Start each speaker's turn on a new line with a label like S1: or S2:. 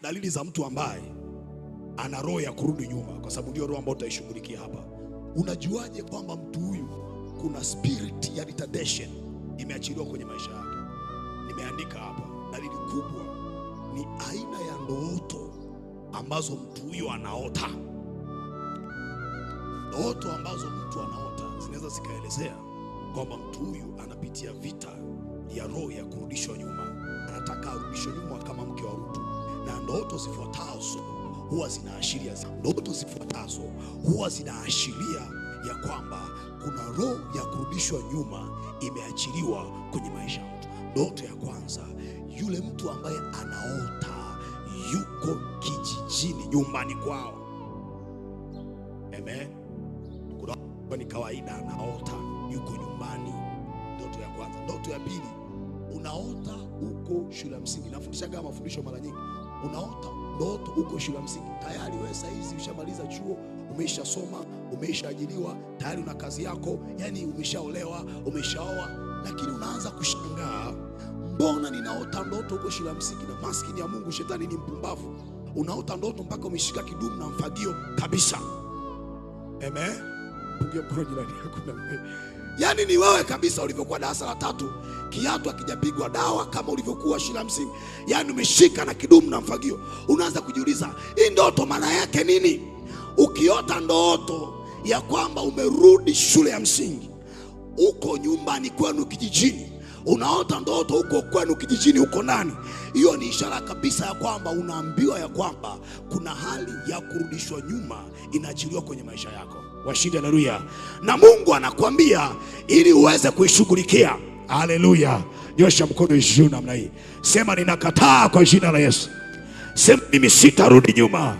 S1: dalili za mtu ambaye ana roho ya kurudi nyuma, kwa sababu ndio roho ambayo utaishughulikia hapa. Unajuaje kwamba mtu huyu kuna spirit ya retardation imeachiliwa kwenye maisha yake? Nimeandika hapa, dalili kubwa ni aina ya ndoto ambazo mtu huyu anaota. Ndoto ambazo mtu anaota zinaweza zikaelezea kwamba mtu huyu anapitia vita ya roho ya kurudishwa nyuma, anataka arudishwe nyuma kama mke wa Rutu. Na ndoto zifuatazo huwa zinaashiria ya kwamba kuna roho ya kurudishwa nyuma imeachiliwa kwenye maisha ya mtu. Ndoto ya kwanza, yule mtu ambaye anaota yuko kijijini, nyumbani kwao. Amen. Ni kawaida anaota yuko nyumbani. Ndoto ya kwanza. Ndoto ya pili, unaota uko shule ya msingi. Nafundishaga mafundisho mara nyingi. Unaota ndoto uko shule ya msingi. Tayari wewe sasa hizi ushamaliza chuo, umeishasoma, umeishaajiriwa, tayari una kazi yako, yani umeshaolewa, umeshaoa, lakini unaanza kushangaa, mbona ninaota ndoto uko shule ya msingi? Na maskini ya Mungu, shetani ni mpumbavu. Unaota ndoto mpaka umeshika kidumu na mfagio kabisa. Amen. Yani ni wewe kabisa ulivyokuwa darasa la 3, kiatu hakijapigwa dawa kama ulivyokuwa shule ya msingi. Yani umeshika na kidumu na mfagio. Unaanza kujiuliza, hii ndoto maana yake nini? Ukiota ndoto ya kwamba umerudi shule ya msingi, uko nyumbani kwenu kijijini, unaota ndoto uko kwenu kijijini, uko nani, hiyo ni ishara kabisa ya kwamba unaambiwa ya kwamba kuna hali ya kurudishwa nyuma inaachiliwa kwenye maisha yako. Washindi, haleluya. Na Mungu anakuambia ili uweze kuishughulikia. Haleluya. Nyosha mkono juu namna hii. Sema, ninakataa kwa jina la Yesu. Sema, mimi sitarudi nyuma.